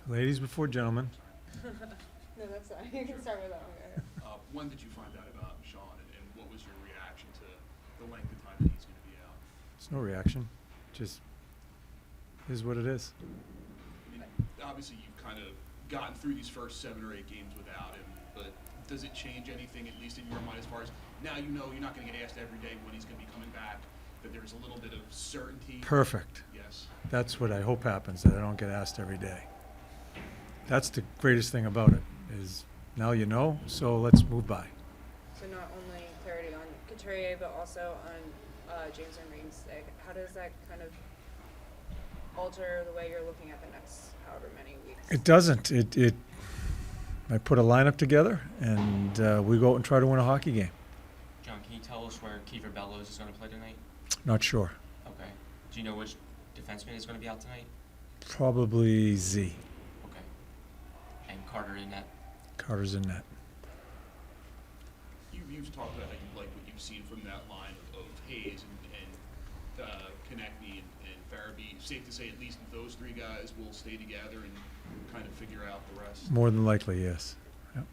Ladies before gentlemen. No, that's fine. You can start with that one. When did you find out about Sean, and what was your reaction to the length of time that he's going to be out? It's no reaction. Just is what it is. I mean, obviously, you've kind of gotten through these first 7 or 8 games without him, but does it change anything, at least in your mind, as far as now you know you're not going to get asked every day when he's going to be coming back, that there's a little bit of certainty? Perfect. Yes. That's what I hope happens, that I don't get asked every day. That's the greatest thing about it, is now you know, so let's move by. So not only clarity on Couturier, but also on James Van Riemsdyk. How does that kind of alter the way you're looking at the next however many weeks? It doesn't. I put a lineup together, and we go out and try to win a hockey game. John, can you tell us where Kiefer Bellows is going to play tonight? Not sure. Okay. Do you know which defenseman is going to be out tonight? Probably Z. Okay. And Carter in net? Carter's in net. You've talked about how you like what you've seen from that line of Hayes and Konechny and Farabee. Safe to say at least those 3 guys will stay together and kind of figure out the rest? More than likely, yes. Yep.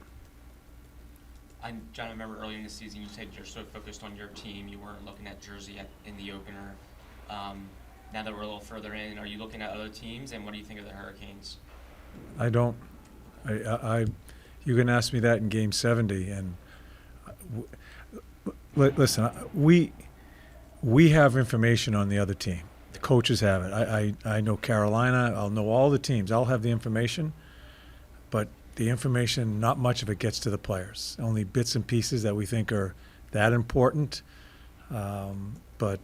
John, I remember earlier in the season you said you're so focused on your team you weren't looking at Jersey in the opener. Now that we're a little further in, are you looking at other teams, and what do you think of the Hurricanes? I don't. You can ask me that in Game 70, and listen, we have information on the other team. The coaches have it. I know Carolina. I'll know all the teams. I'll have the information, but the information, not much of it gets to the players. Only bits and pieces that we think are that important. But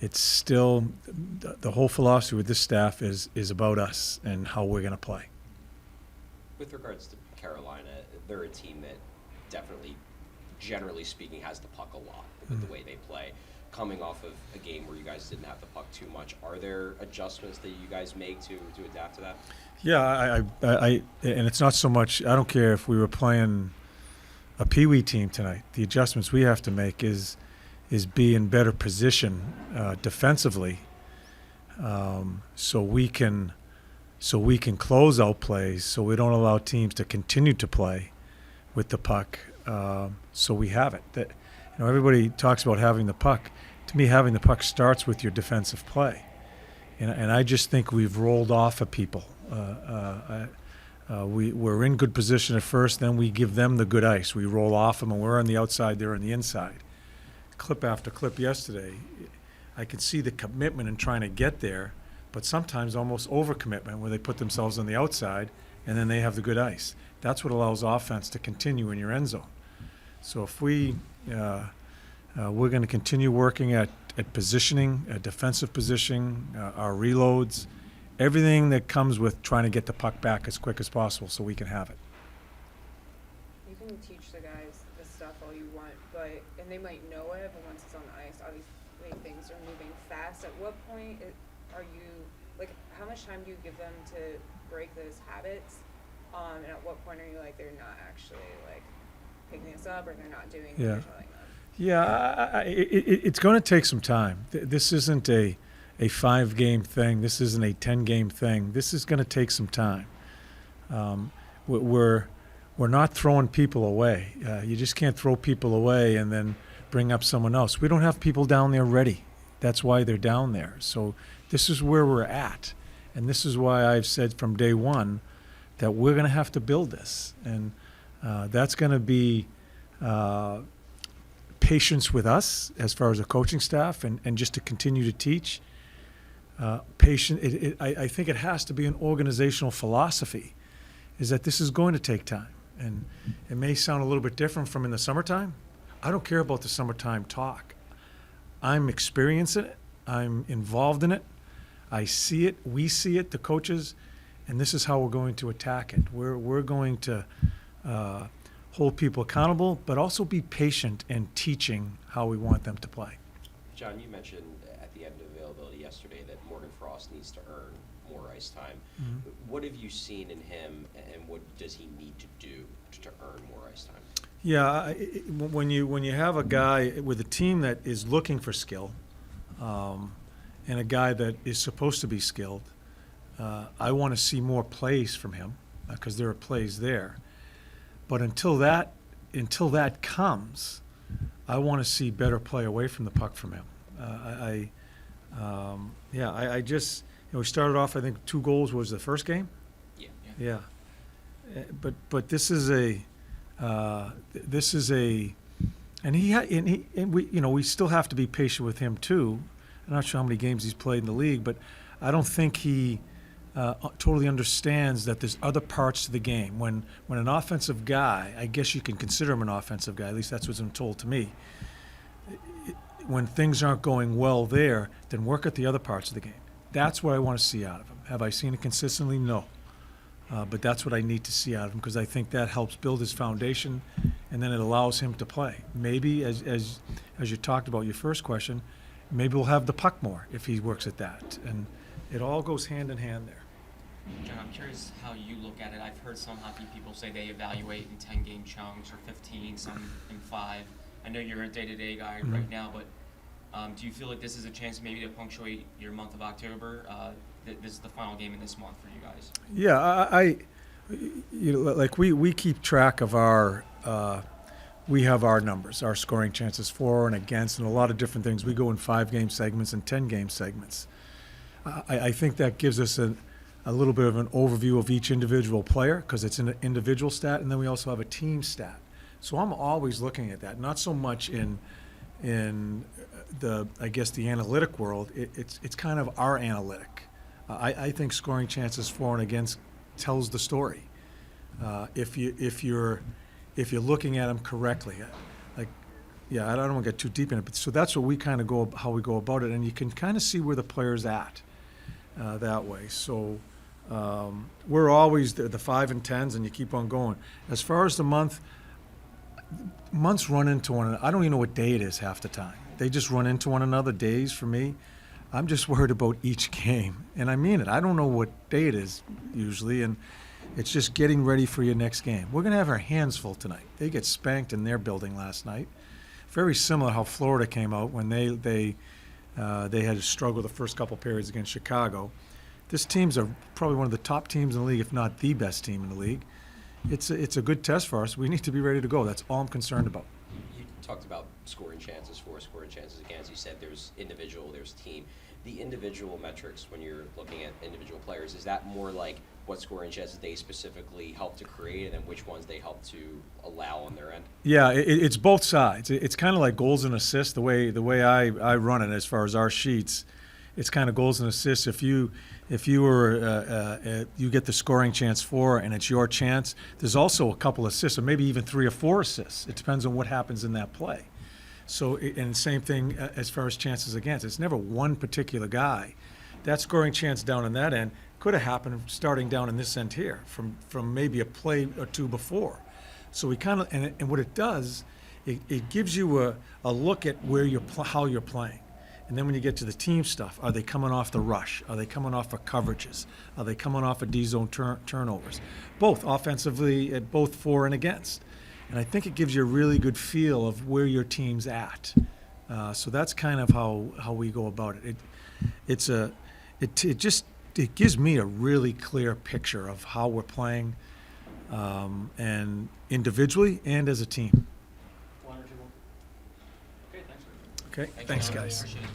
it's still the whole philosophy with this staff is about us and how we're going to play. With regards to Carolina, they're a team that definitely, generally speaking, has the puck a lot with the way they play. Coming off of a game where you guys didn't have the puck too much, are there adjustments that you guys make to adapt to that? Yeah, I and it's not so much. I don't care if we were playing a peewee team tonight. The adjustments we have to make is be in better position defensively, so we can close out plays, so we don't allow teams to continue to play with the puck. So we have it. That, everybody talks about having the puck. To me, having the puck starts with your defensive play, and I just think we've rolled off of people. We're in good position at first, then we give them the good ice. We roll off them, and we're on the outside, they're on the inside. Clip after clip yesterday, I could see the commitment in trying to get there, but sometimes almost overcommitment where they put themselves on the outside and then they have the good ice. That's what allows offense to continue in your end zone. So if we're going to continue working at positioning, at defensive positioning, our reloads, everything that comes with trying to get the puck back as quick as possible so we can have it. You can teach the guys this stuff all you want, and they might know it, but once it's on the ice, obviously things are moving fast. At what point are you, how much time do you give them to break those habits? And at what point are you they're not actually picking this up, or they're not doing what you're telling them? Yeah, it's going to take some time. This isn't a 5-game thing. This isn't a 10-game thing. This is going to take some time. We're not throwing people away. You just can't throw people away and then bring up someone else. We don't have people down there ready. That's why they're down there. So this is where we're at. And this is why I've said from day one that we're going to have to build this. And that's going to be patience with us as far as the coaching staff and just to continue to teach. I think it has to be an organizational philosophy, is that this is going to take time. And it may sound a little bit different from in the summertime. I don't care about the summertime talk. I'm experiencing it. I'm involved in it. I see it. We see it, the coaches, and this is how we're going to attack it. We're going to hold people accountable, but also be patient in teaching how we want them to play. John, you mentioned at the end of availability yesterday that Morgan Frost needs to earn more ice time. Mm-hmm. What have you seen in him, and what does he need to do to earn more ice time? Yeah, when you have a guy with a team that is looking for skill, and a guy that is supposed to be skilled, I want to see more plays from him because there are plays there. But until that comes, I want to see better play away from the puck from him. I just, we started off, I think 2 goals was the first game. Yeah. Yeah. But this is a, and we still have to be patient with him too. I'm not sure how many games he's played in the league, but I don't think he totally understands that there's other parts to the game. When an offensive guy, I guess you can consider him an offensive guy, at least that's what's been told to me. When things aren't going well there, then work at the other parts of the game. That's what I want to see out of him. Have I seen it consistently? No. But that's what I need to see out of him because I think that helps build his foundation, and then it allows him to play. Maybe, as you talked about your first question, maybe we'll have the puck more if he works at that. And it all goes hand in hand there. John, I'm curious how you look at it. I've heard some hockey people say they evaluate in 10-game chunks or 15, some in 5. I know you're a day-to-day guy right now, but do you feel like this is a chance maybe to punctuate your month of October? This is the final game in this month for you guys. Yeah, like we keep track of our, we have our numbers, our scoring chances for and against, and a lot of different things. We go in 5-game segments and 10-game segments. I think that gives us a little bit of an overview of each individual player because it's an individual stat, and then we also have a team stat. So I'm always looking at that, not so much in the, I guess, the analytic world. It's kind of our analytic. I think scoring chances for and against tells the story. If you're looking at them correctly, I don't want to get too deep in it, but so that's what we kind of how we go about it, and you can kind of see where the player's at that way. So we're always the 5 and 10s, and you keep on going. As far as the months run into one another. I don't even know what day it is half the time. They just run into one another, days for me. I'm just worried about each game, and I mean it. I don't know what day it is usually, and it's just getting ready for your next game. We're going to have our hands full tonight. They get spanked in their building last night. Very similar how Florida came out when they had to struggle the first couple periods against Chicago. This team's probably one of the top teams in the league, if not the best team in the league. It's a good test for us. We need to be ready to go. That's all I'm concerned about. You talked about scoring chances for, scoring chances against. You said there's individual, there's team. The individual metrics when you're looking at individual players, is that more like what scoring chances they specifically help to create and then which ones they help to allow on their end? Yeah, it's both sides. It's kind of like goals and assists, the way I run it as far as our sheets. It's kind of goals and assists. If you get the scoring chance for and it's your chance, there's also a couple assists, or maybe even 3 or 4 assists. It depends on what happens in that play. So, and same thing as far as chances against. It's never one particular guy. That scoring chance down on that end could have happened starting down in this end here from maybe a play or 2 before. So we kind of, and what it does, it gives you a look at where how you're playing. And then when you get to the team stuff, are they coming off the rush? Are they coming off of coverages? Are they coming off of D-zone turnovers? Both offensively, both for and against. And I think it gives you a really good feel of where your team's at. So that's kind of how we go about it. It gives me a really clear picture of how we're playing, and individually and as a team. One or two more. Okay, thanks. Okay, thanks guys. Appreciate it.